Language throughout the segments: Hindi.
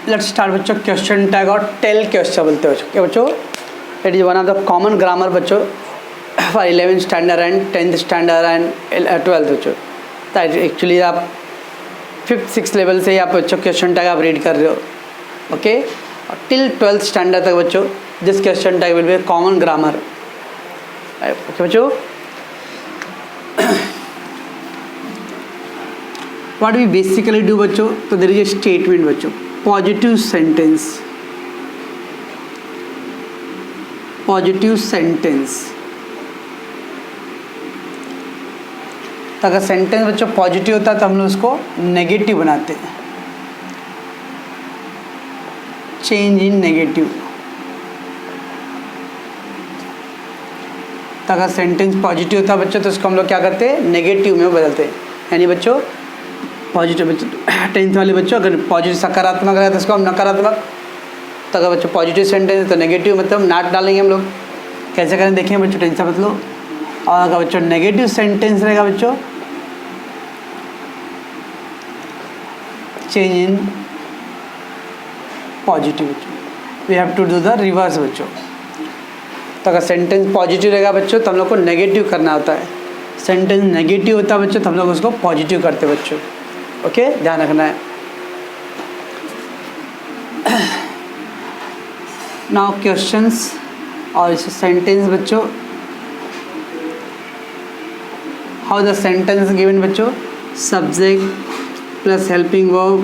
लेट्स स्टार्ट बच्चों क्वेश्चन टैग और टेल क्वेश्चन बोलते हैं बच्चों। क्या बच्चों, it is one of the common grammar बच्चों for 11th standard and 10th standard and 12th बच्चों। तो एक्चुअली आप 5th 6th लेवल से ही आप बच्चों क्वेश्चन टैग आप रीड कर रहे हो, ओके। टिल 12th स्टैंडर्ड तक बच्चों this question tag will be common grammar, okay बच्चों। व्हाट वी बेसिकली डू बच्चों, तो देयर इज ए स्टेटमेंट बच्चों, पॉजिटिव सेंटेंस, पॉजिटिव सेंटेंस। तो अगर सेंटेंस बच्चों पॉजिटिव होता है तो हम लोग उसको नेगेटिव बनाते हैं, चेंज इन नेगेटिव। तो अगर सेंटेंस पॉजिटिव होता है बच्चों तो उसको हम लोग क्या करते हैं, नेगेटिव में बदलते हैं। यानी बच्चों पॉजिटिव बच्चों 10th वाले बच्चों अगर पॉजिटिव सकारात्मक रहे तो उसको हम नकारात्मक, तो अगर बच्चों पॉजिटिव सेंटेंस है तो नेगेटिव मतलब नाट डालेंगे हम लोग। कैसे करें देखिए बच्चों, टेंशन मत लो। और अगर बच्चों नेगेटिव सेंटेंस रहेगा बच्चों, चेंज इन पॉजिटिव बच्चों, we have to do the reverse बच्चों। तो अगर सेंटेंस पॉजिटिव रहेगा बच्चों तो हम लोग को नेगेटिव करना होता है, सेंटेंस नेगेटिव होता है बच्चों तो हम लोग उसको पॉजिटिव करते हैं बच्चों, ओके, ध्यान रखना है। नाउ क्वेश्चंस और इस सेंटेंस बच्चों, हाउ द सेंटेंस गिवन बच्चों, subject plus helping verb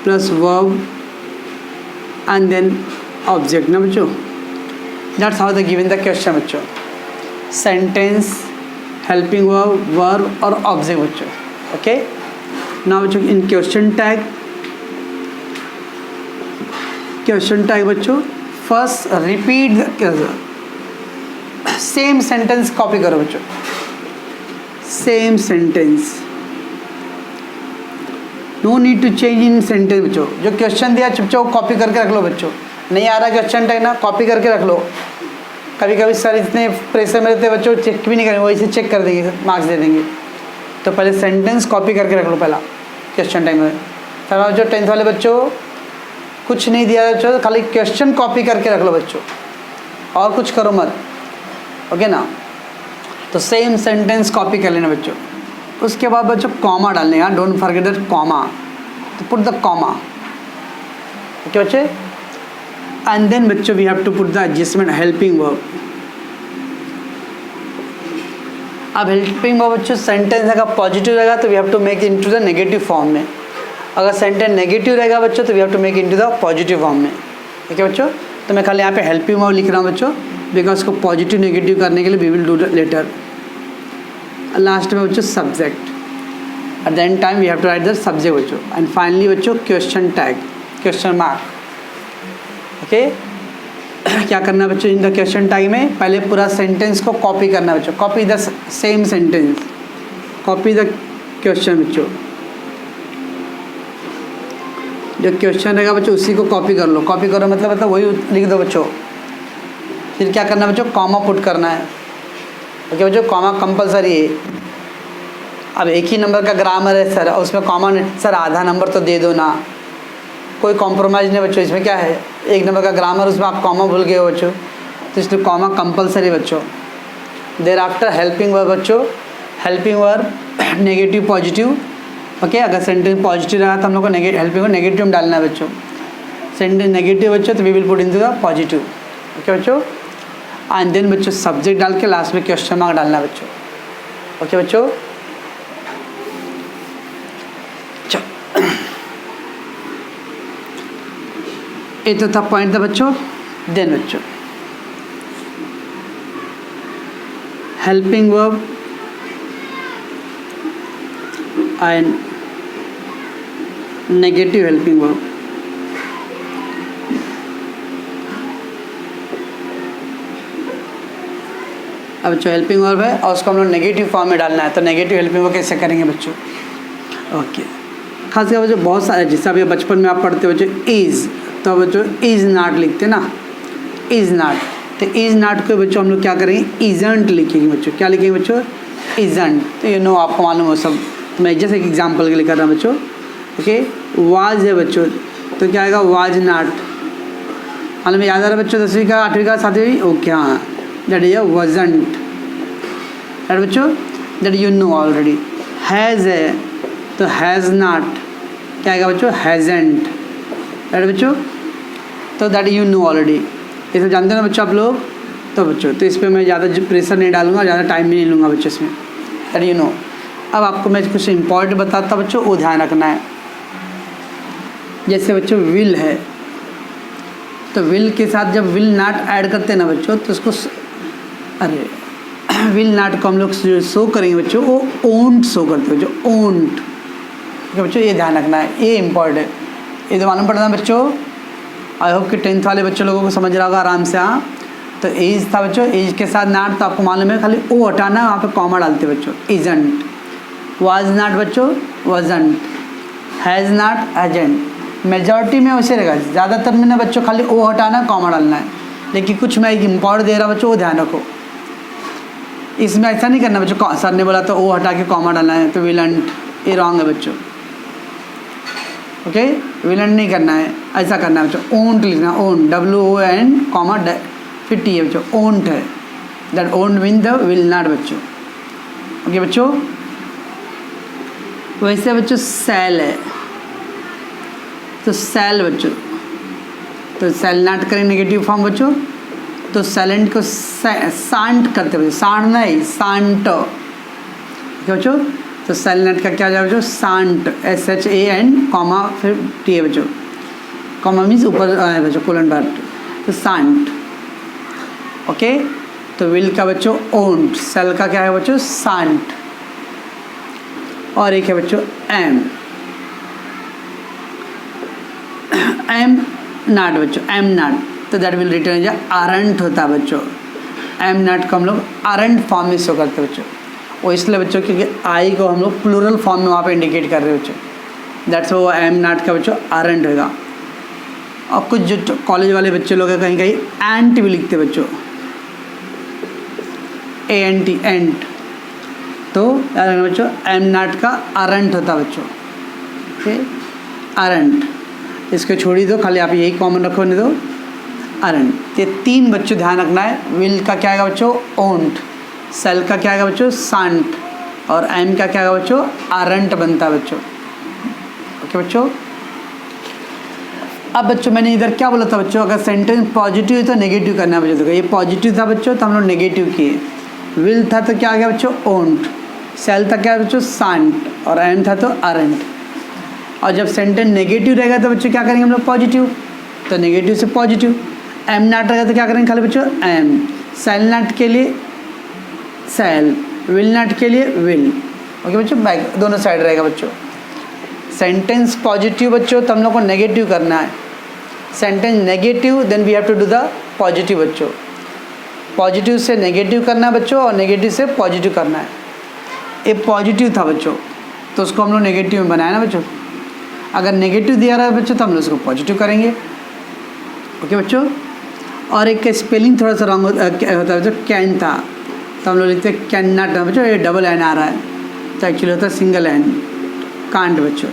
plus verb and then object ना बच्चों, that's how the given the question बच्चों। सेंटेंस, हेल्पिंग वर्ब और ऑब्जेक्ट बच्चों, ओके। नाउ बच्चों इन क्वेश्चन टैग बच्चों, first repeat same sentence copy करो बच्चों, same sentence, no need to change in sentence बच्चों। जो क्वेश्चन दिया चुपचाप कॉपी करके रख लो बच्चों, नहीं आ रहा क्वेश्चन टैग ना, कॉपी करके रख लो। कभी कभी सर इतने प्रेशर में रहते बच्चों चेक भी नहीं करेंगे, वैसे चेक कर देंगे, मार्क्स दे देंगे। तो पहले सेंटेंस कॉपी करके रख लो पहला क्वेश्चन टाइम में। सर बच्चों 10th वाले बच्चों कुछ नहीं दिया बच्चों, खाली क्वेश्चन कॉपी करके रख लो बच्चों, और कुछ करो मत, ओके ना। तो सेम सेंटेंस कॉपी कर लेना बच्चों। उसके बाद बच्चों कॉमा डालने का, डोंट फॉरगेट दैट कॉमा, तो पुट द कॉमा, ओके बच्चे। एंड देन बच्चों we have to put the adjustment helping verb. अब हेल्पिंग वर्ब बच्चों सेंटेंस अगर पॉजिटिव रहेगा तो we have to make into the negative form में, अगर सेंटेंस नेगेटिव रहेगा बच्चों तो we have to make into the positive form में, ठीक है बच्चों। तो मैं खाली यहाँ पे हेल्पिंग वर्ब लिख रहा हूँ बच्चों, बिकॉज उसको पॉजिटिव नेगेटिव करने के लिए we will do later. Last में बच्चों subject, at the end time we have to write the subject बच्चों। एंड फाइनली बच्चों question tag, question mark, okay. क्या करना है बच्चों, इन द क्वेश्चन टैग में पहले पूरा सेंटेंस को कॉपी करना है बच्चों, copy the same sentence, copy the question बच्चों। जो क्वेश्चन रहेगा बच्चों उसी को कॉपी कर लो, कॉपी करो मतलब वही लिख दो बच्चों। फिर क्या करना है बच्चों, कॉमा पुट करना है, ओके बच्चों, कॉमा कंपलसरी है। अब एक ही नंबर का ग्रामर है सर, उसमें कॉमा सर आधा नंबर तो दे दो ना, कोई कॉम्प्रोमाइज़ नहीं बच्चों, इसमें क्या है, एक नंबर का ग्रामर उसमें आप कॉमा भूल गए हो बच्चों, तो इसलिए कॉमा कंपलसरी बच्चों। देर आफ्टर हेल्पिंग वर्ब बच्चों, helping verb negative positive, okay. अगर सेंटेंस पॉजिटिव रहा तो हम लोग को हेल्पिंग वर्ब नेगेटिव में डालना है बच्चों, सेंटेंस नेगेटिव बच्चों तो we will put into the positive, okay बच्चों। एंड देन बच्चों सब्जेक्ट डाल के लास्ट में क्वेश्चन मार्क डालना है बच्चों, ओके बच्चों। ये तो था पॉइंट था बच्चों। देन बच्चों helping verb and negative helping verb, अब बच्चों हेल्पिंग वर्ब है और उसको हम लोग नेगेटिव फॉर्म में डालना है, तो नेगेटिव हेल्पिंग वर्ब कैसे करेंगे बच्चों, ओके। खासकर बच्चों बहुत सारे, जैसे अभी बचपन में आप पढ़ते बच्चों इज़, तो बच्चों इज़ नॉट लिखते ना, इज़ नॉट, तो इज़ नॉट को बच्चों हम लोग क्या करेंगे, इजंट लिखेंगे बच्चों। क्या लिखेंगे बच्चों, इजंट, तो यू नो आपको मालूम हो सब, तो मैं जैसे एक एग्जाम्पल के लिए कर रहा हूँ बच्चों, ओके। वाज है बच्चों, तो तो क्या आएगा वाज नॉट। मालूम याद आ रहा बच्चों 10वीं का 8वीं का 7वीं ओके हाँ दैट इज वजंट दैट बच्चों that you know already. Has है तो हैज़ नॉट क्या आएगा बच्चों हैज़ेंट दैट बच्चों तो दैट यू नो ऑलरेडी। ये सब जानते हैं ना बच्चों आप लोग। तो बच्चों तो इस पर मैं ज़्यादा प्रेशर नहीं डालूंगा, ज़्यादा टाइम भी नहीं लूँगा बच्चों इसमें दैट यू नो। अब आपको मैं कुछ इंपॉर्टेंट बताता बच्चों वो ध्यान रखना है। जैसे बच्चों विल है तो विल के साथ जब विल नॉट ऐड करते हैं ना बच्चों तो उसको अरे विल नॉट को हम लोग शो करेंगे बच्चों वो ओंट शो करते हैं बच्चों ओंट। ठीक है बच्चों ये ध्यान रखना है, ये इम्पॉर्टेंट है, ये तो मालूम पड़ना बच्चों। आई होप कि 10th वाले बच्चों लोगों को समझ रहा होगा आराम से। हाँ तो एज था बच्चों, एज के साथ नॉट तो आपको मालूम है खाली ओ हटाना है, वहाँ पे कॉमा डालते बच्चों इजंट। वाज नॉट बच्चों वजंट, हैज़ नॉट हैजेंट। मेजॉरिटी में वैसे रहेगा, ज़्यादातर में ना बच्चों खाली ओ हटाना है कॉमा डालना है। लेकिन कुछ मैं एक इम्पॉर्टेंट दे रहा बच्चों वो ध्यान रखो, इसमें ऐसा नहीं करना बच्चों सर ने बोला तो ओ हटा के कॉमा डालना है तो विलेंट, ये रॉन्ग है बच्चों। ओके विलेंट नहीं करना है, ऐसा करना है बच्चों ओंट लिखना, ओन WON कॉमा फिर टी है बच्चों ओंट है that won't mean the will not बच्चों। ओके बच्चों वैसे बच्चों सेल है तो सेल बच्चों तो सेल नॉट करें नेगेटिव फॉर्म बच्चों तो सेलेंट को सांट करते बच्चों, सांड नहीं सांट। ठीक है बच्चों तो सेल नॉट का क्या हो जाएगा बच्चों सांट SHAN कॉमा फिर टी है बच्चों, कॉमा मीन्स ऊपर है बच्चों कोलन बार तो सांट। ओके तो विल का बच्चों ओंट, सेल का क्या है बच्चों सांट, और एक है बच्चों एम नॉट बच्चों एम नॉट तो दैट विल रिटर्न जो आरंट होता है बच्चों। एम नॉट को हम लोग आरंट फॉर्म में शो करते हैं बच्चों, वो इसलिए बच्चों क्योंकि आई को हम लोग प्लूरल फॉर्म में वहाँ पे इंडिकेट कर रहे हैं बच्चों, दैट्स वो एम नॉट का बच्चों आरंट होगा। और कुछ जो कॉलेज वाले बच्चे लोग हैं कहीं कहीं एंट भी लिखते बच्चों ANT एंट, तो याद रखना बच्चों एम नॉट का आरंट होता बच्चों। ओके आरंट इसको छोड़ी दो, खाली आप यही कॉमन रखो नहीं दो आरंट। ये 3 बच्चों ध्यान रखना है। विल का क्या आएगा बच्चों ओंट, सेल का क्या आएगा बच्चों सांट, और एम का क्या आएगा बच्चों आरंट बनता है बच्चों। ओके बच्चों अब बच्चों मैंने इधर क्या बोला था बच्चों, अगर सेंटेंस पॉजिटिव है तो नेगेटिव करना है बच्चों। देखो ये पॉजिटिव था बच्चों तो हम लोग नेगेटिव किए, विल था तो क्या आ गया बच्चों ओंट, सेल था क्या बच्चों सांट, और एम था तो आरंट। और जब सेंटेंस नेगेटिव रहेगा तो बच्चों क्या करेंगे हम लोग पॉजिटिव, तो नेगेटिव से पॉजिटिव। एम नॉट रहेगा तो क्या करेंगे खाली बच्चों एम, सेल नॉट के लिए सेल, विल नॉट के लिए विल। ओके बच्चों बैक दोनों साइड रहेगा बच्चों। सेंटेंस पॉजिटिव बच्चों तो हम लोग को नेगेटिव करना है, sentence negative then we have to do the positive बच्चों। पॉजिटिव से नेगेटिव करना है बच्चों और नेगेटिव से पॉजिटिव करना है। ये पॉजिटिव था बच्चों तो उसको हम लोग नेगेटिव में बनाया ना बच्चों, अगर नेगेटिव दिया रहा है बच्चों तो हम लोग उसको पॉजिटिव करेंगे। ओके बच्चों और एक स्पेलिंग थोड़ा सा रॉन्ग होता है बच्चों, कैन था तो हम लोग लिखते हैं कैन नॉट बच्चों, ये डबल एन आ रहा है तो एक्चुअली होता है सिंगल एन, कांट बच्चों।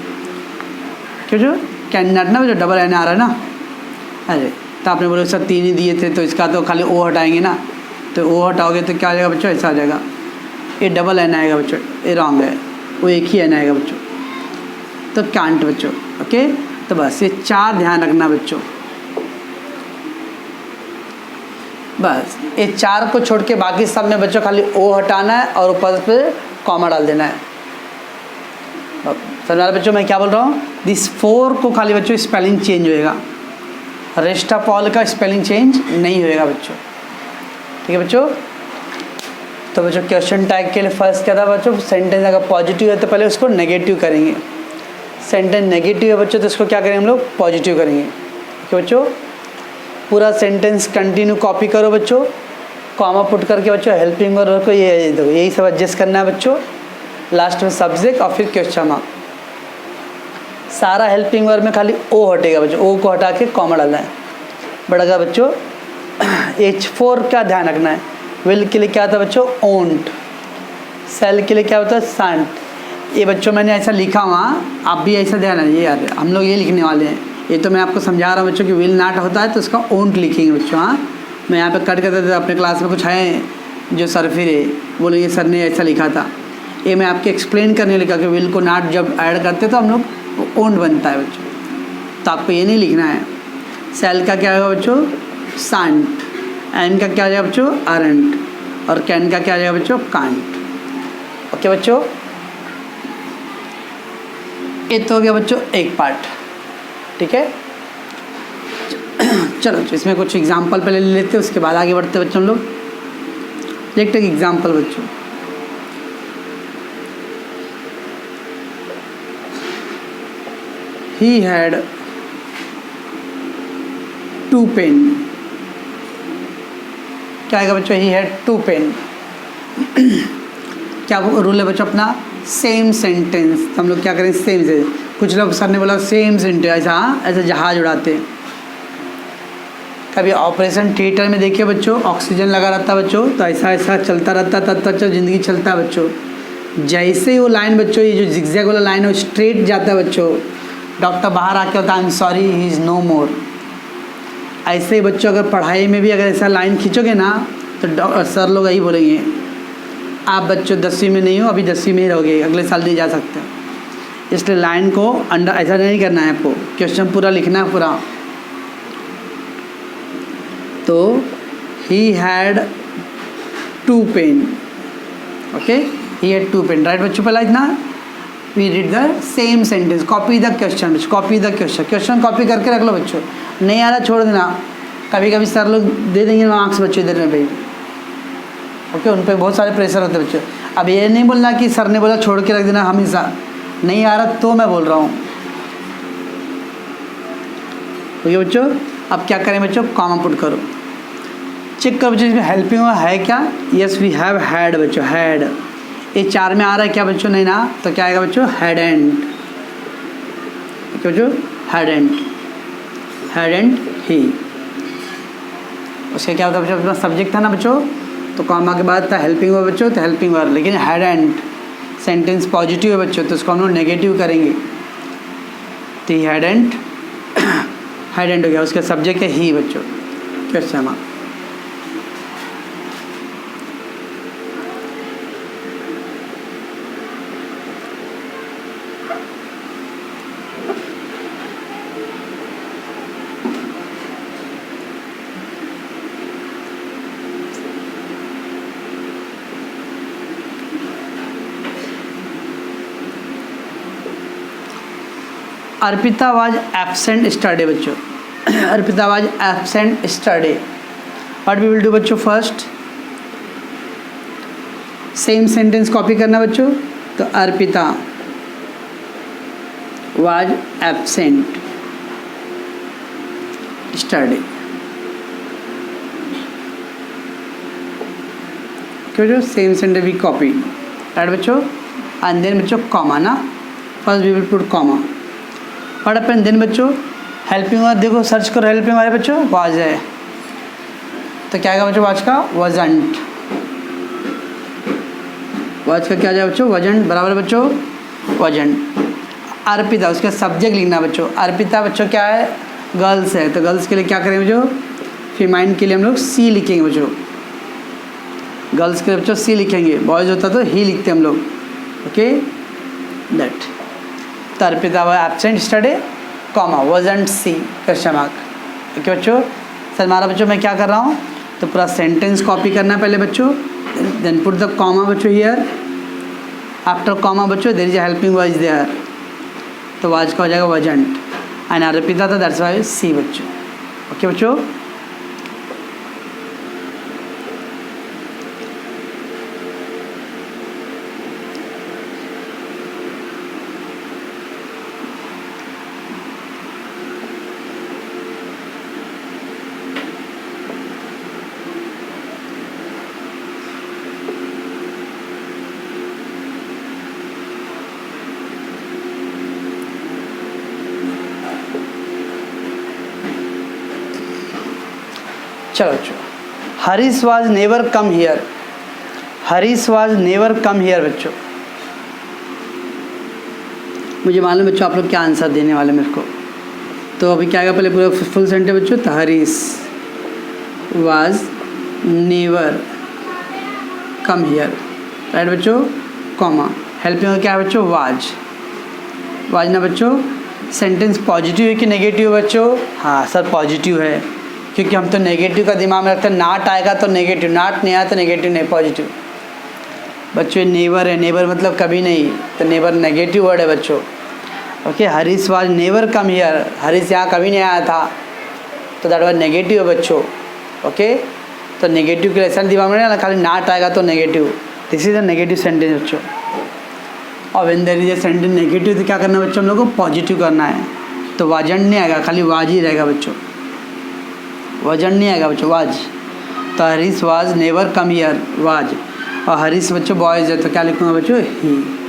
क्यों कैन नॉट ना बच्चों डबल एन आ रहा है ना, अरे तो आपने बोले सर 3 ही दिए थे तो इसका तो खाली ओ हटाएंगे ना, तो ओ हटाओगे तो क्या आ जाएगा बच्चों ऐसा आ जाएगा, ये डबल एन आएगा बच्चों, ये रॉन्ग है, वो एक ही एन आएगा बच्चों तो कांट बच्चों। ओके तो बस ये 4 ध्यान रखना बच्चों, बस ये 4 को छोड़ के बाकी सब में बच्चों खाली ओ हटाना है और ऊपर पे कॉमा डाल देना है। समझ रहे बच्चों मैं क्या बोल रहा हूँ, दिस 4 को खाली बच्चों स्पेलिंग चेंज होएगा, रेस्ट ऑफ ऑल का स्पेलिंग चेंज नहीं होएगा बच्चों। ठीक है बच्चों तो बच्चों क्वेश्चन टैग के लिए फर्स्ट क्या था बच्चों, सेंटेंस अगर पॉजिटिव है तो पहले उसको नेगेटिव करेंगे, सेंटेंस नेगेटिव है बच्चों तो इसको क्या करेंगे हम लोग पॉजिटिव करेंगे। ठीक है बच्चों पूरा सेंटेंस कंटिन्यू कॉपी करो बच्चों, कॉमा पुट करके बच्चों हेल्पिंग वर्ब को ये देखो यही सब एडजस्ट करना है बच्चों, लास्ट में सब्जेक्ट और फिर क्वेश्चन मार्क। सारा हेल्पिंग वर्ब में खाली ओ हटेगा बच्चों, ओ को हटा के कॉमा डालना है। बढ़ेगा बच्चों H4 क्या ध्यान रखना है, विल के लिए क्या होता है बच्चों ओंट, सेल के लिए क्या होता है सांट। ये बच्चों मैंने ऐसा लिखा हुआ, आप भी ऐसा ध्यान रखिए यार, हम लोग ये लिखने वाले हैं, ये तो मैं आपको समझा रहा हूँ बच्चों कि विल नॉट होता है तो उसका ओंट लिखेंगे बच्चों। हाँ, मैं यहाँ पे कट करते थे, अपने क्लास में कुछ है जो सर फिरे बोलेंगे सर ने ऐसा लिखा था, ये मैं आपके एक्सप्लेन करने लिखा कि विल को नॉट जब ऐड करते तो हम लोग ओंट बनता है बच्चों, तो आपको ये नहीं लिखना है। सेल का क्या होगा बच्चों? सांट। एन का क्या हो जाएगा बच्चों? अरंट। और कैन का क्या हो जाएगा बच्चों? कांट। ओके बच्चों, ये तो हो गया बच्चों एक पार्ट, ठीक है। चलो इसमें कुछ एग्जाम्पल पहले ले लेते हैं, उसके बाद आगे बढ़ते हैं बच्चों। हम लोग देखते हैं एग्जाम्पल बच्चों। He had 2 pen. क्या आएगा बच्चों? He had 2 pen. क्या रूल है बच्चों अपना? Same sentence. हम लोग क्या करें? सेम से। कुछ लोग सर ने बोला सेम सेंटेंस, ऐसा ऐसा जहाज उड़ाते हैं। कभी ऑपरेशन थिएटर में देखिए बच्चों, ऑक्सीजन लगा रहता है बच्चों, तो ऐसा ऐसा चलता रहता, तब तक ज़िंदगी चलता है बच्चों। जैसे ही वो लाइन बच्चों, ये जो जिगजैग वाला लाइन है, स्ट्रेट जाता है बच्चों, डॉक्टर बाहर आके होता है I am sorry he is no more. ऐसे ही बच्चों अगर पढ़ाई में भी अगर ऐसा लाइन खींचोगे ना तो सर लोग यही बोलेंगे आप बच्चों 10वीं में नहीं हो, अभी 10वीं में ही रहोगे, अगले साल नहीं जा सकते। इसलिए लाइन को अंडर ऐसा नहीं करना है, आपको क्वेश्चन पूरा लिखना है पूरा। तो he had 2 pen. Okay, he had 2 pen, right बच्चों। पहला इतना we read the same sentence, copy the question, copy the question. Question copy करके रख लो बच्चों, नहीं आ रहा छोड़ देना। कभी कभी सर लोग दे देंगे मार्क्स बच्चों इधर में भाई। ओके, उन पर बहुत सारे प्रेशर होते हैं बच्चों। अब ये नहीं बोलना कि सर ने बोला छोड़ के रख देना, हमेशा नहीं आ रहा तो मैं बोल रहा हूँ। ओके बच्चों, अब क्या करें बच्चों? कॉमा पुट करो, चेक करो बच्चों इसमें हेल्पिंग है क्या? यस वी हैव हैड बच्चों, हैड। ये 4 में आ रहा है क्या बच्चों? नहीं ना, तो क्या आएगा बच्चों? हैडेंट। ओके बच्चों, हैडेंट, हैडेंट ही। उसके क्या होता है बच्चों? अपना सब्जेक्ट था ना बच्चों, तो कॉमा के बाद था हेल्पिंग वर्ब बच्चों, तो हेल्पिंग वर्ब। लेकिन हैडेंट सेंटेंस पॉजिटिव है बच्चों, तो उसको हम लोग नेगेटिव करेंगे। तो हैडेंट, हैडेंट हो गया, उसका सब्जेक्ट है ही बच्चों। Question mark. Arpita was absent yesterday बच्चों। Arpita was absent yesterday. What we will do बच्चों? फर्स्ट सेम सेंटेंस कॉपी करना बच्चों, तो अर्पिता वाज एब्सेंट स्टरडे। क्यों जो same sentence we copy, right बच्चों। एंड देन बच्चों कॉमा ना, first we will put comma. What happened then बच्चों? हेल्पिंग वर्ब देखो, सर्च करो हेल्पिंग वर्ब बच्चों, वाज है, तो क्या आएगा बच्चों? वाज का वजंट। वाज का क्या जाए बच्चों? वजंट, बराबर बच्चों वजंट। अर्पिता, उसका सब्जेक्ट लिखना बच्चों। अर्पिता बच्चों क्या है? गर्ल्स है, तो गर्ल्स के लिए क्या करेंगे बच्चों? फीमाइन के लिए हम लोग सी लिखेंगे बच्चों। गर्ल्स के लिए बच्चों सी लिखेंगे, बॉयज़ होता तो ही लिखते हम लोग। Okay that. तो अर्पिता व एब्सेंट स्टरडे कॉमा वजंट सी क्वेश्चन मार्क। ओके बच्चों, सर हमारा बच्चों मैं क्या कर रहा हूँ? तो पूरा सेंटेंस कॉपी करना है पहले बच्चों, देन पुट द कॉमा बच्चों हियर। आफ्टर कॉमा बच्चों there is a helping verb there, तो वाज का हो जाएगा वजंट। एंड अर्पिता था दैट्स वाई सी बच्चों। ओके बच्चों, चलो बच्चों, Harish was never come here. Harish was never come here बच्चों। मुझे मालूम बच्चों आप लोग क्या आंसर देने वाले मेरे को, तो अभी क्या आएगा पहले पूरा फुल सेंटेंस बच्चों, तो Harish was never come here, right बच्चों, कॉमा, हेल्पिंग क्या है बच्चों, वाज ना बच्चों। सेंटेंस पॉजिटिव है कि नेगेटिव है बच्चों? हाँ सर पॉजिटिव है, क्योंकि हम तो नेगेटिव का दिमाग में रखते हैं, नाट आएगा तो नेगेटिव, नाट नहीं आया तो नेगेटिव नहीं, पॉजिटिव। बच्चों नेवर है, नेवर मतलब कभी नहीं, तो नेवर नेगेटिव वर्ड है बच्चों। Okay, Harish was never come here, Harish यहाँ कभी नहीं आया था, तो दैट वाज नेगेटिव है बच्चों। ओके, तो नेगेटिव के लेसन दिमाग में नहीं, खाली नाट आएगा तो negative, this is a negative sentence बच्चों। और when there is a sentence negative तो क्या करना है बच्चों, हम लोग को पॉजिटिव करना है, तो वाजंट नहीं आएगा, खाली वाज ही रहेगा बच्चों, वजन नहीं आएगा बच्चों, वाज। तो Harish was never come here, was. और हरीश बच्चों बॉयज है, तो क्या लिखूंगा बच्चों, ही।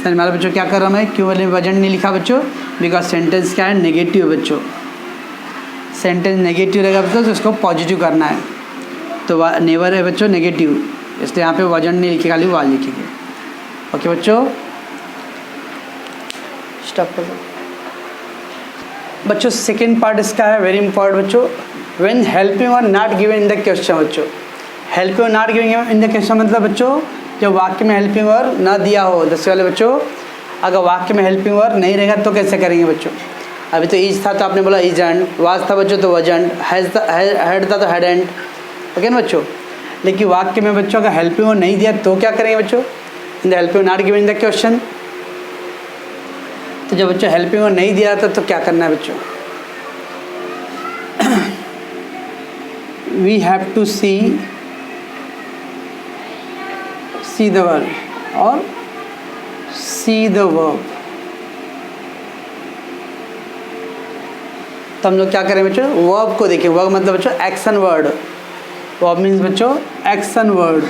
समझ में आ रहा बच्चों क्या कर रहा हूँ मैं, क्यों वाले वजन नहीं लिखा बच्चों, बिकॉज सेंटेंस क्या है, नेगेटिव है बच्चों। सेंटेंस नेगेटिव रहेगा बच्चों तो उसको पॉजिटिव करना है, तो नेवर है बच्चों नेगेटिव, इसलिए यहाँ पे वजन नहीं लिखे, खाली वाज लिखेंगे। ओके बच्चों, स्टॉप कर दो बच्चों। सेकेंड पार्ट इसका है वेरी इंपॉर्टेंट बच्चों, व्हेन हेल्पिंग और not given in the question बच्चों। हेल्पिंग और not giving in the question मतलब बच्चों, जब वाक्य में हेल्पिंग और ना दिया हो, जैसे वाले बच्चों, अगर वाक्य में हेल्पिंग और नहीं रहेगा तो कैसे करेंगे बच्चों। अभी तो इज था तो आपने बोला इजंट, वाज था बच्चों तो वजंट, हेड था तो हेडेंट, ओके ना बच्चों। लेकिन वाक्य में बच्चों अगर हेल्पिंग और नहीं दिया तो क्या करेंगे बच्चों, in the helping not given in the question. तो जब बच्चों हेल्पिंग और नहीं दिया था तो क्या करना है बच्चों, we have to see the verb और सी द वर्ब। तो हम लोग क्या करें बच्चों, वर्ब को देखें। वर्ब मतलब बच्चों एक्शन वर्ड, वर्ब मीन्स बच्चों एक्शन वर्ड।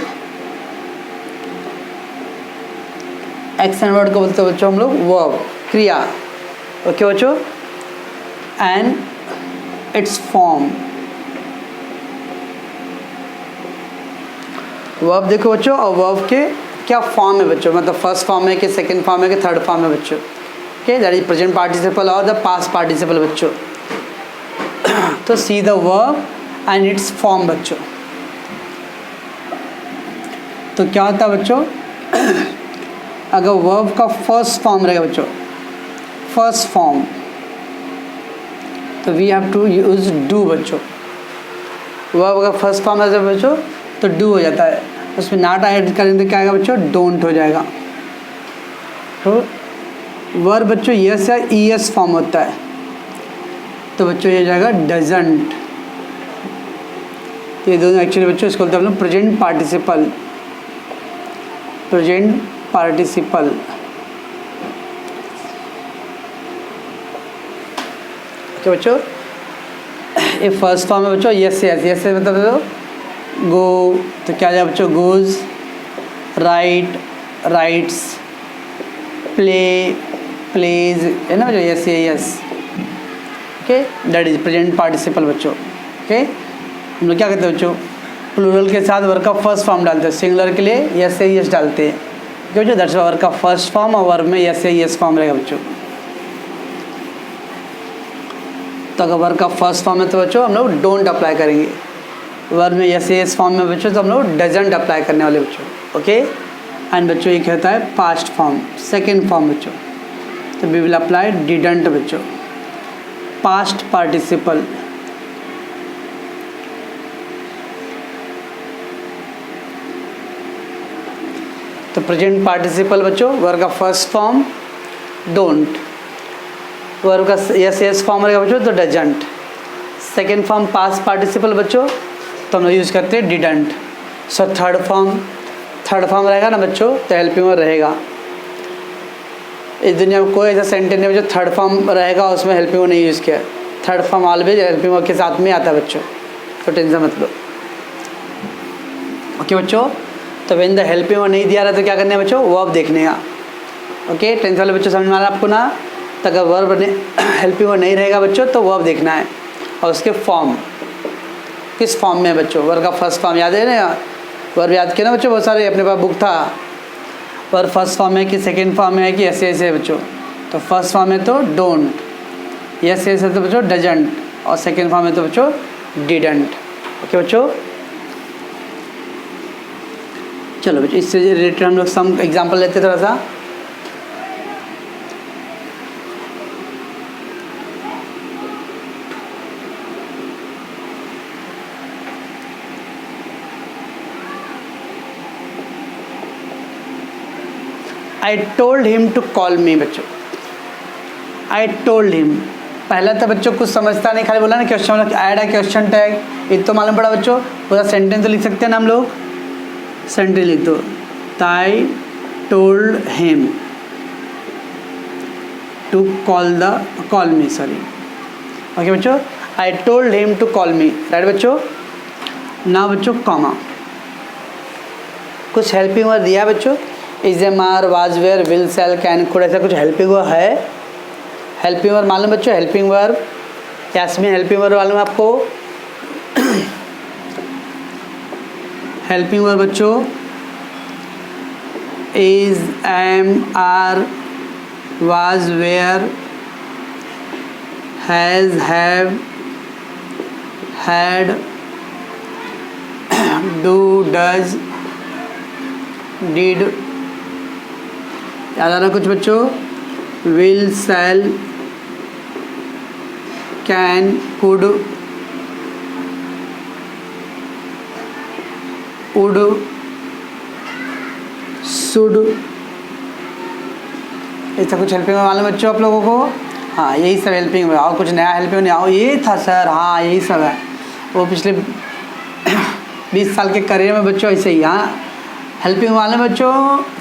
एक्शन वर्ड को बोलते हैं बच्चों हम लोग वर्ब, क्रिया। ओके बच्चों, एंड इट्स फॉर्म। वर्ब देखो बच्चों, और वर्ब के क्या फॉर्म है बच्चों, मतलब फर्स्ट फॉर्म है कि सेकंड फॉर्म है कि थर्ड फॉर्म है बच्चों। Okay, that is present participle और द पास्ट पार्टिसिपल बच्चों। तो सी the verb and it's form बच्चों। तो क्या होता है बच्चों, अगर वर्ब का फर्स्ट फॉर्म रहेगा बच्चों, फर्स्ट फॉर्म, तो we have to use do बच्चों। वर्ब का फर्स्ट फॉर्म है बच्चों तो डू हो जाता है, उसमें नॉट ऐड करेंगे तो क्या आएगा बच्चों, डोंट हो जाएगा। तो वर्ब बच्चों यस या ईएस फॉर्म होता है, तो बच्चों ये जाएगा डजंट। ये दोनों एक्चुअली बच्चों इसको बोलते हैं हम लोग प्रेजेंट पार्टिसिपल, प्रेजेंट पार्टिसिपल। तो बच्चों ये फर्स्ट फॉर्म है बच्चों, यस यस, यस मतलब गो, तो क्या जाए बच्चों, goes, write, writes, play, plays, है ना बच्चों, yes yes. Okay, that is present participle बच्चों। ओके, हम लोग क्या कहते हैं बच्चों, प्लूरल के साथ वर्ब का फर्स्ट फॉर्म डालते हैं, सिंगुलर के लिए यस या यस डालते हैं। ओके बच्चों, दैट्स वर्ब का फर्स्ट फॉर्म और वर्ब में यस या यस फॉर्म रहेगा बच्चों। तो अगर वर्ब का फर्स्ट फॉर्म है तो बच्चों हम लोग डोंट अप्लाई करेंगे, वर्ब में यस यस फॉर्म में बच्चों तो हम लोग डजंट अप्लाई करने वाले बच्चों। ओके, एंड बच्चों ये कहता है पास्ट फॉर्म, सेकेंड फॉर्म बच्चों, तो वी विल अप्लाई डिडंट बच्चों, पास्ट पार्टिसिपल। तो प्रेजेंट पार्टिसिपल बच्चों, वर्ब का फर्स्ट फॉर्म डोंट, वर्ब का यस यस फॉर्म रहेगा बच्चों तो doesn't, second form past participle बच्चों तो हम लोग यूज़ करते हैं डिडंट। सो थर्ड फॉर्म रहेगा ना बच्चों तो हेल्पिंग वर्ब रहेगा। इस दुनिया में कोई ऐसा सेंटेंस नहीं जो थर्ड फॉर्म रहेगा उसमें हेल्पिंग वर्ब नहीं यूज़ किया, third form always helping verb के साथ में आता है बच्चों, तो टेंशन मत लो। ओके बच्चों, तो व्हेन द हेल्पिंग वर्ब नहीं दिया रहा तो क्या करना है बच्चों, वर्ब देखने का। ओके, टेंथ वाले बच्चों समझ में आ रहा है आपको ना, तो अगर वर्ब हेल्पिंग वर्ब नहीं रहेगा बच्चों तो वर्ब देखना है, और उसके फॉर्म किस फॉर्म में है बच्चों, वर्ब का फर्स्ट फॉर्म याद है ना, वर्ब याद किया ना बच्चों, बहुत सारे अपने पास बुक था, वर्ब फर्स्ट फॉर्म है कि सेकंड फॉर्म है कि ऐसे ऐसे है बच्चों। तो फर्स्ट फॉर्म है तो डोंट, यस यस है तो बच्चों डजंट, और सेकेंड फॉर्म है तो बच्चों डिडंट। ओके बच्चों, चलो बच्चों इससे रिलेटेड हम लोग सम एग्जाम्पल लेते हैं थोड़ा सा। I told him to call me बच्चों, आई टोल्ड हिम, पहला तो बच्चों कुछ समझता नहीं, खाली बोला ना क्वेश्चन ऐड है क्वेश्चन टैग, ये तो मालूम पड़ा बच्चों। पूरा सेंटेंस तो लिख सकते हैं ना हम लोग, सेंटेंस लिख दो, I told him to call me, sorry. Okay बच्चों, I told him to call me, right बच्चों। ना बच्चों कॉमा, कुछ हेल्पिंग वर्ड दिया बच्चों, is am are was were will shall can could, ऐसा कुछ हेल्पिंग वर्ड है। हेल्पिंग वर्ड मालूम बच्चों, helping word Yasmeen, helping word मालूम आपको? हेल्पिंग वर्ड बच्चों is am are was were has have had do does did, याद आ रहा कुछ बच्चों? Will shall can could would should, ऐसा कुछ हेल्पिंग मालूम बच्चों आप लोगों को? हाँ यही सब हेल्पिंग में, और कुछ नया हेल्पिंग नहीं आओ, ये था सर, हाँ यही सब है। वो पिछले 20 साल के करियर में बच्चों ऐसे ही, हाँ हेल्पिंग वाले बच्चों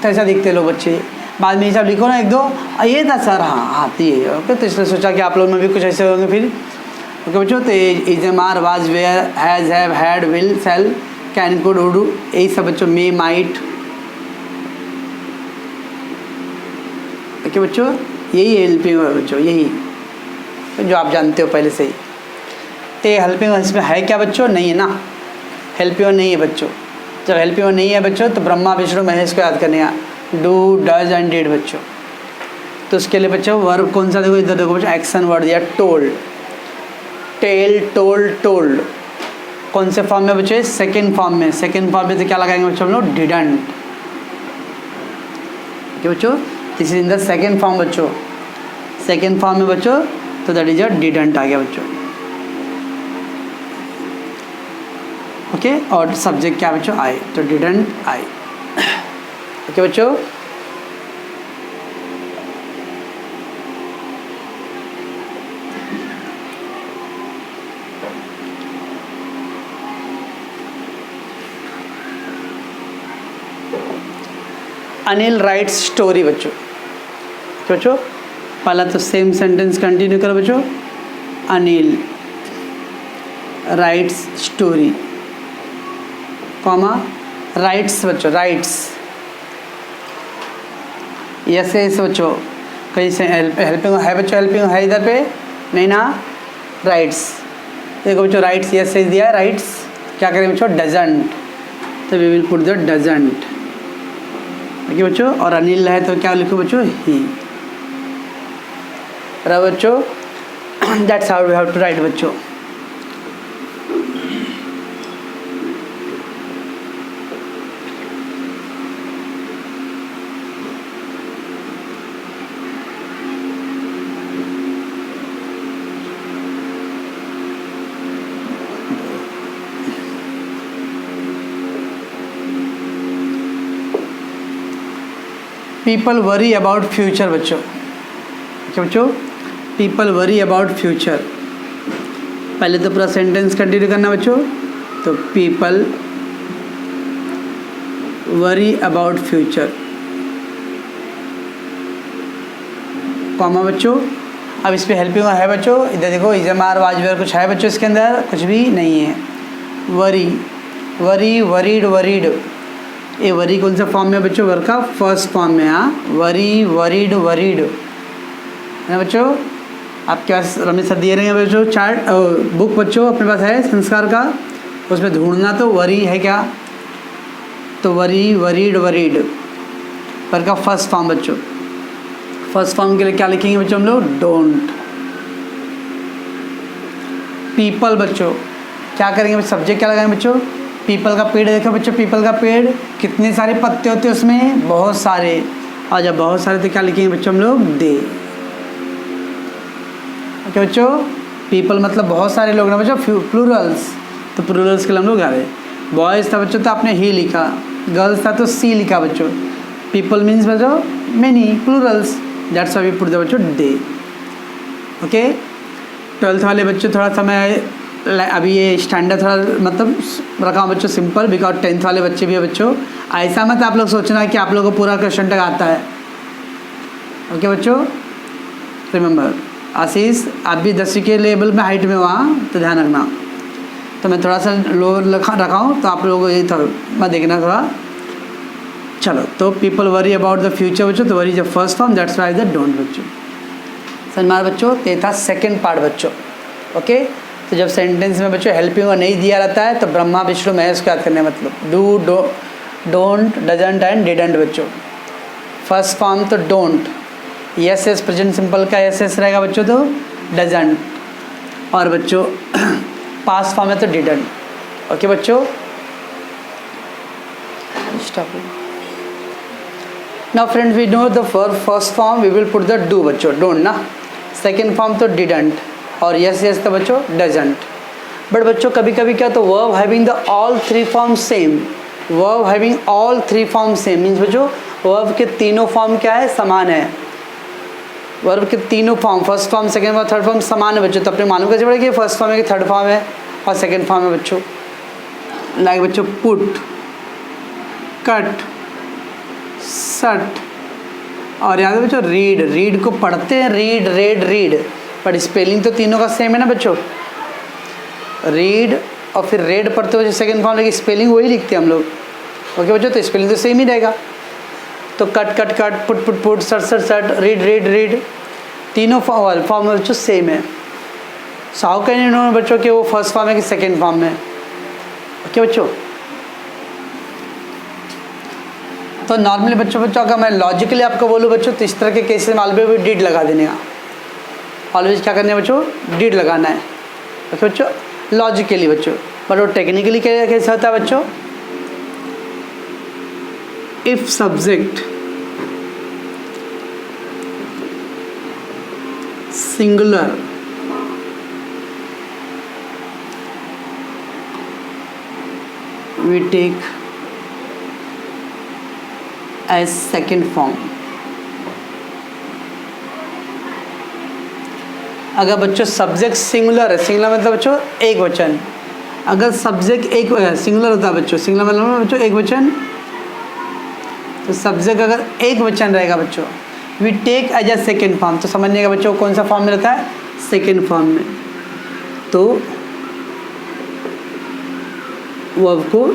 तो ऐसा दिखते लोग बच्चे, बाद में ये सब लिखो ना एक दो, ये था सर, हाँ आती है। ओके, तो इसलिए सोचा कि आप लोग में भी कुछ ऐसे होंगे फिर। ओके बच्चों, तो is am are was were has have had will shall can could would, यही सब बच्चों, मे माइट। ओके बच्चों, यही हेल्पिंग है बच्चों, यही जो आप जानते हो पहले से ही। ये हेल्पिंग इसमें है क्या बच्चों? नहीं है ना, हेल्पिंग नहीं है बच्चों। जब हेल्पिंग नहीं है बच्चों तो ब्रह्मा विष्णु महेश को याद करने हैं, डू डज एंड डिड बच्चों। तो उसके लिए बच्चों वर्ब कौन सा देखो, इधर देखो बच्चों, एक्शन वर्ड दिया, टोल्ड, टेल, टोल्ड, टोल्ड। कौन से फॉर्म में बच्चों? सेकेंड फॉर्म में। सेकेंड फॉर्म में तो क्या लगाएंगे बच्चों हम लोग? डिडंट। बच्चों this is in the second form बच्चों, सेकेंड फॉर्म में बच्चों, तो दैट इज अ डिडंट आ गया बच्चों। ओके, और सब्जेक्ट क्या बच्चों? आई, तो डिडंट आई। ओके बच्चों, अनिल राइट्स स्टोरी बच्चों। बच्चों पहला तो सेम सेंटेंस कंटिन्यू करो बच्चों, Anil rights story, comma rights बच्चों, राइट्स यस यस बच्चों, कहीं से हेल्पिंग है बच्चों, हेल्पिंग है इधर पे नहीं ना, राइट्स। देखो बच्चों राइट्स यस यस दिया है, राइट्स क्या करें बच्चों? डजंट, तो we will put the doesn't. Okay बच्चों, और अनिल है तो क्या लिखो बच्चों? ही। राइट बच्चों, that's how we have to write बच्चों। पीपल वरी अबाउट फ्यूचर बच्चों। क्या बच्चों? People worry about future. पहले तो पूरा सेंटेंस कंटिन्यू करना बच्चों, तो people worry about future, comma बच्चों। अब इस पर हेल्पिंग है बच्चों, इधर देखो is am are was were कुछ है बच्चों, इसके अंदर कुछ भी नहीं है। वरी, वरी, वरीड, वरीड, ये वरी कौन सा फॉर्म में बच्चों? वर्ग का फर्स्ट फॉर्म में। हाँ, वरी, वरीड, वरीड है बच्चों। आपके पास रमेश सर दिए रहे हैं बच्चों चार्ट बुक बच्चों अपने पास है संस्कार का, उसमें ढूंढना तो वरी है क्या, तो वरी, वरीड, वरीड वर्ग का फर्स्ट फॉर्म बच्चों। फर्स्ट फॉर्म के लिए क्या लिखेंगे बच्चों हम लोग? डोंट। पीपल बच्चों, क्या करेंगे सब्जेक्ट क्या लगाएंगे बच्चों, पीपल का पेड़ देखो बच्चों, पीपल का पेड़ कितने सारे पत्ते होते हैं उसमें, बहुत सारे, और जब बहुत सारे तो क्या लिखेंगे बच्चों हम लोग, दे। ओके बच्चों, पीपल मतलब बहुत सारे लोग ना बच्चों, प्लूरल्स, तो प्लूरल्स के लिए हम लोग गा रहे। बॉयज़ था बच्चों तो आपने ही लिखा, गर्ल्स था तो सी लिखा बच्चों, पीपल मीन्स बच्चों many, plurals, that's why we put the बच्चों दे। ओके, 12th वाले बच्चों थोड़ा सा मैं अभी ये स्टैंडर्ड थोड़ा मतलब रखा हूँ बच्चों सिंपल, बिकॉज 10th वाले बच्चे भी है बच्चों, ऐसा मत आप लोग सोचना कि आप लोगों को पूरा क्वेश्चन तक आता है। ओके बच्चों, रिमेंबर आशीष आप भी 10वीं के लेवल में हाइट में वहाँ, तो ध्यान रखना। तो मैं थोड़ा सा लो रखा हूँ, तो आप लोगों को ये थोड़ा मैं देखना थोड़ा। चलो, तो people worry about the future बच्चों, तो worry is the first form, that's why the don't बच्चों। सन्मान बच्चों, ये था सेकेंड पार्ट बच्चों। ओके, तो जब सेंटेंस में बच्चों हेल्पिंग और नहीं दिया रहता है तो ब्रह्मा विष्णु महेश को याद करने मतलब do, don't, doesn't and didn't बच्चों। फर्स्ट फॉर्म तो don't, yes S present simple का यस एस रहेगा बच्चों तो डजंट, और बच्चों पास्ट फॉर्म है तो डिडंट। ओके बच्चों, stop. Now friends we know the first form we will put the do बच्चों, डोंट ना, सेकेंड फॉर्म तो डिडंट, और यस यस तो बच्चों डजंट। बट बच्चों कभी कभी क्या, तो verb having the all three form same, verb having all three form same means बच्चों वर्ब के तीनों फॉर्म क्या है, समान है। वर्ब के तीनों form, first form, second form, third form समान है बच्चों, तो अपने मालूम कैसे पड़ेगा कि फर्स्ट फॉर्म है कि थर्ड फॉर्म है और सेकेंड फॉर्म है बच्चों। लाइक बच्चों पुट, कट, सट, और याद है बच्चों रीड, रीड को पढ़ते हैं रीड, रेड, रीड, पर स्पेलिंग तो तीनों का सेम है ना बच्चों, रीड और फिर रेड पढ़ते हो सेकेंड फॉर्म, लेकिन स्पेलिंग वही लिखते हैं हम लोग। ओके बच्चों, तो स्पेलिंग तो सेम ही रहेगा। तो cut cut cut, put put put, सट सट सट, रीड रीड रीड, तीनों फॉर्म में बच्चों सेम है। So how can you know बच्चों कि वो फर्स्ट फॉर्म है कि सेकेंड फॉर्म में। ओके बच्चों, तो नॉर्मली बच्चों अगर मैं लॉजिकली आपको बोलूँ बच्चों, तो इस तरह के केसेस में ऑलवेज डिड लगा देने का, ऑलवेज क्या करना है बच्चों, डिड लगाना है। ओके बच्चों, लॉजिकली बच्चों, बट वो टेक्निकली कैसे होता है बच्चों, if subject singular we take as second form. अगर बच्चों सब्जेक्ट सिंगुलर है, सिंगुलर मतलब बच्चों एक वचन, अगर सब्जेक्ट एक सिंगुलर होता है बच्चों, सिंगुलर मतलब बच्चों एक वचन, तो सब्जेक्ट अगर एक वचन रहेगा बच्चों, we take as a second form, तो समझिएगा बच्चों कौन सा फॉर्म में रहता है, सेकेंड फॉर्म में। तो वर्ब को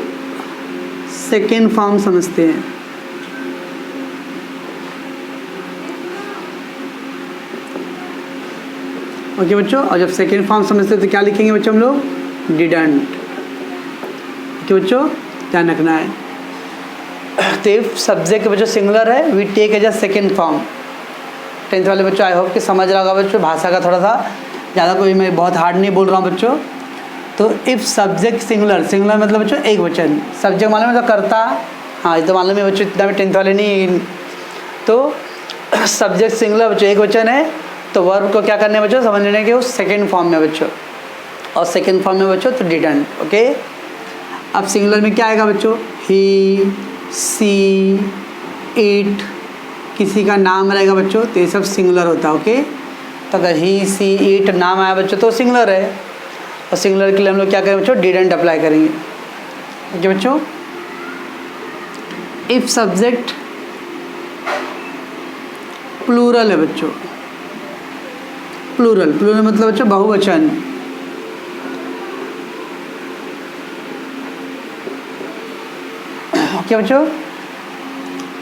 सेकेंड फॉर्म समझते हैं। ओके बच्चों, और जब सेकेंड फॉर्म समझते हैं तो क्या लिखेंगे बच्चों हम लोग, डिडंट। ओके बच्चों, ध्यान रखना है। तो सब्जेक्ट बच्चों सिंगुलर है, we take as a second form. 10th वाले बच्चों आई होप कि समझ रहा होगा बच्चों, भाषा का थोड़ा सा ज़्यादा कोई मैं बहुत हार्ड नहीं बोल रहा हूँ बच्चों। तो इफ़ सब्जेक्ट सिंगुलर, सिंगुलर मतलब बच्चों एक वचन, सब्जेक्ट मालूम है तो करता, हाँ ये तो मालूम है बच्चों, इतना भी 10th वाले नहीं। तो सब्जेक्ट सिंगुलर बच्चों एक वचन है, तो वर्ब को क्या करने बच्चों, समझ लेने के वो सेकेंड फॉर्म में बच्चों, और सेकेंड फॉर्म में बच्चों तो डिडंट। ओके, अब सिंगुलर में क्या आएगा बच्चों, ही, सी, इट, किसी का नाम रहेगा बच्चों, तो ये सब सिंगुलर होता है। ओके, तो अगर ही, सी, इट नाम आया बच्चों तो सिंगुलर है, और सिंगुलर के लिए हम लोग क्या करेंगे बच्चों, डिडंट अप्लाई करेंगे। ओके बच्चों, इफ सब्जेक्ट प्लूरल है बच्चों, प्लूरल, प्लूरल मतलब बच्चों बहुवचन, क्या बच्चों,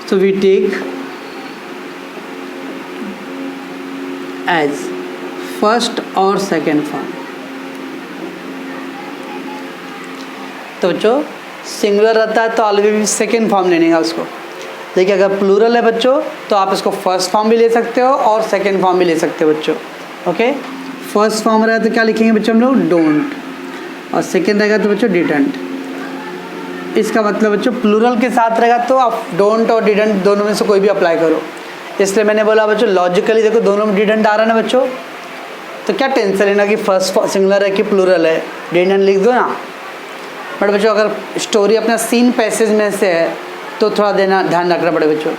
so we take as first और second form। तो बच्चों सिंगुलर रहता है तो ऑलवेज सेकेंड फॉर्म लेने का उसको। देखिए अगर प्लूरल है बच्चों तो आप इसको फर्स्ट फॉर्म भी ले सकते हो और सेकेंड फॉर्म भी ले सकते हो बच्चों। ओके, फर्स्ट फॉर्म रहेगा तो क्या लिखेंगे बच्चों हम लोग, डोंट, और सेकेंड रहेगा तो बच्चों डिडंट। इसका मतलब बच्चों प्लूरल के साथ रहेगा तो आप डोंट और डिडंट दोनों में से कोई भी अप्लाई करो। इसलिए मैंने बोला बच्चों लॉजिकली देखो दोनों में डिडंट आ रहा है ना बच्चों, तो क्या टेंशन लेना कि फर्स्ट सिंगुलर है कि प्लूरल है, डिडंट लिख दो ना। बट बच्चों अगर स्टोरी अपना सीन पैसेज में से है तो थोड़ा ध्यान रखना पड़े बच्चों,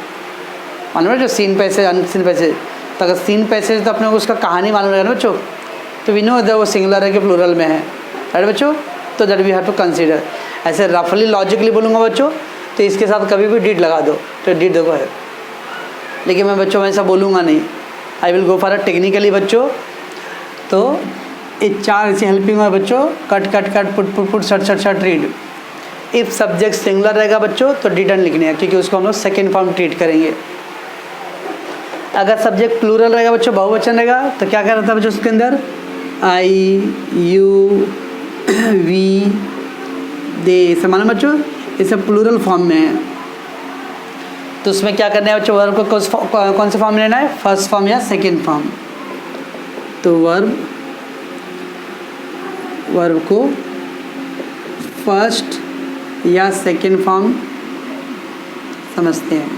मालूम है जो सीन पैसेज अनसीन पैसेज, तो अगर सीन पैसेज तो अपने को उसका कहानी मालूम रहेगा ना बच्चों, तो वी नो वो सिंगुलर है कि प्लूरल में है, राइट बच्चों, तो that we have to consider. ऐसे रफली लॉजिकली बोलूँगा बच्चों तो इसके साथ कभी भी डिड लगा दो, तो डिड देखो है, लेकिन मैं बच्चों में ऐसा बोलूँगा नहीं, I will go for a technically बच्चों। तो ये 4 ऐसी हेल्पिंग है बच्चों, cut cut cut put put put shut shut shut read. If subject singular रहेगा बच्चों तो डिडंट लिखने है, क्योंकि उसको हम लोग सेकेंड फॉर्म ट्रीट करेंगे। अगर सब्जेक्ट प्लूरल रहेगा बच्चों, बहुवचन रहेगा, तो क्या रहता है बच्चों उसके अंदर, आई यू वी दे, ऐसे मालूम बच्चों, ये सब प्लूरल फॉर्म में है। तो उसमें क्या करना है बच्चों, वर्ब को कौन से फॉर्म में लेना है, फर्स्ट फॉर्म या सेकेंड फॉर्म। तो वर्ब को फर्स्ट या सेकेंड फॉर्म समझते हैं।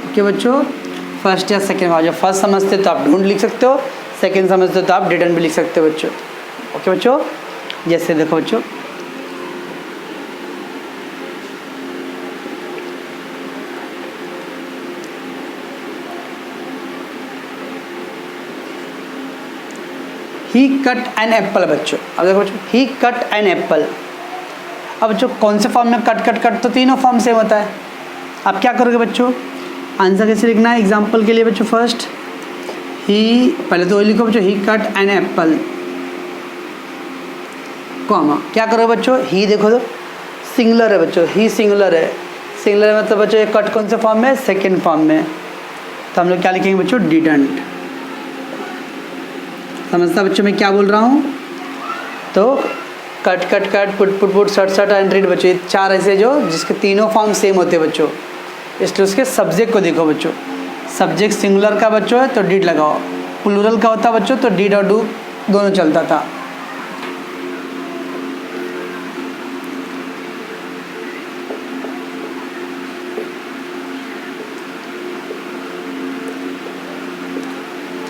ओके बच्चों, फर्स्ट या सेकेंड फॉर्म, जब फर्स्ट समझते हो तो आप डोंट लिख सकते हो, सेकेंड समझते हो तो आप डिडंट भी लिख सकते हो बच्चों। ओके बच्चों, जैसे देखो बच्चों, ही कट एन एप्पल बच्चों। अब देखो बच्चों, ही कट एन एप्पल। अब बच्चों कौन से फॉर्म में कट कट कट, तो तीनों फॉर्म सेम होता है। आप क्या करोगे बच्चों, आंसर कैसे लिखना है, एग्जाम्पल के लिए बच्चों फर्स्ट ही, पहले तो वही लिखो बच्चों, ही कट एन एप्पल, कॉमा, क्या करो बच्चों, ही देखो तो सिंगुलर है बच्चों, ही सिंगुलर है, सिंगुलर मतलब बच्चों ये कट कौन से फॉर्म में, सेकेंड फॉर्म में, तो हम लोग क्या लिखेंगे बच्चों, डिडंट। समझता बच्चों मैं क्या बोल रहा हूँ, तो cut cut cut put put put shut shut and read बच्चों, ये 4 ऐसे जो जिसके तीनों फॉर्म सेम होते हैं बच्चों। इसलिए उसके सब्जेक्ट को देखो बच्चों, सब्जेक्ट सिंगुलर का बच्चों है तो डिड लगाओ, प्लूरल का होता बच्चों तो डिड और डू दोनों चलता था।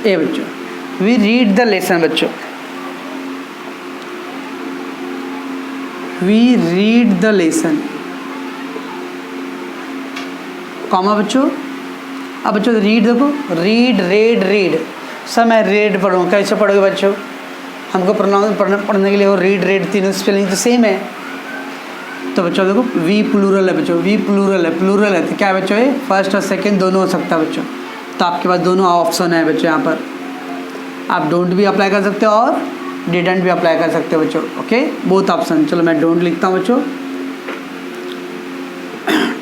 ए बच्चों, वी रीड द लेसन बच्चों, we read the lesson, comma बच्चों। अब बच्चों रीड देखो, रीड रेड रीड, सब मैं रेड पढ़ूँ, कैसे पढ़ोगे बच्चों, हमको प्रोनाउंस पढ़ने के लिए वो रीड रेड तीनों स्पेलिंग तो सेम है। तो बच्चों देखो वी प्लूरल है बच्चों, वी प्लूरल है तो क्या है बच्चों, ये फर्स्ट और सेकेंड दोनों हो सकता है बच्चों। तो आपके पास दोनों ऑप्शन है बच्चों, यहाँ पर आप डोंट भी अप्लाई कर सकते हो और डिडंट भी अप्लाई कर सकते हो बच्चों। Okay, both option. चलो मैं डोंट लिखता हूँ बच्चों,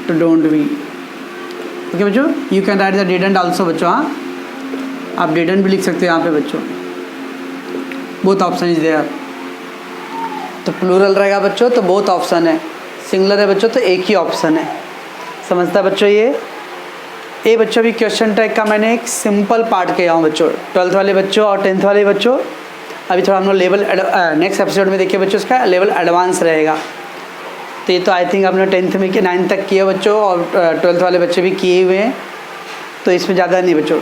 तो डोंट भी। ओके बच्चों, you can write the didn't also बच्चों, हाँ आप डिडंट भी लिख सकते हो यहाँ पे बच्चों, बोथ ऑप्शन इज देयर। तो प्लूरल रहेगा बच्चों तो बोथ ऑप्शन है, सिंगुलर है बच्चों तो एक ही ऑप्शन है। समझता बच्चों ये बच्चों भी क्वेश्चन टाइप का मैंने एक सिंपल पार्ट किया हूँ बच्चों, 12th वाले बच्चों और 10th वाले बच्चों। अभी थोड़ा हम लोग लेवल नेक्स्ट एपिसोड में देखिए बच्चों, उसका लेवल एडवांस रहेगा। तो ये तो आई थिंक आपने 10th में कि 9th तक किए बच्चों, और 12th वाले बच्चे भी किए हुए हैं, तो इसमें ज़्यादा नहीं बच्चों।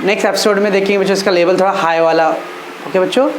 नेक्स्ट एपिसोड में देखेंगे बच्चों इसका लेवल थोड़ा हाई वाला। ओके बच्चों।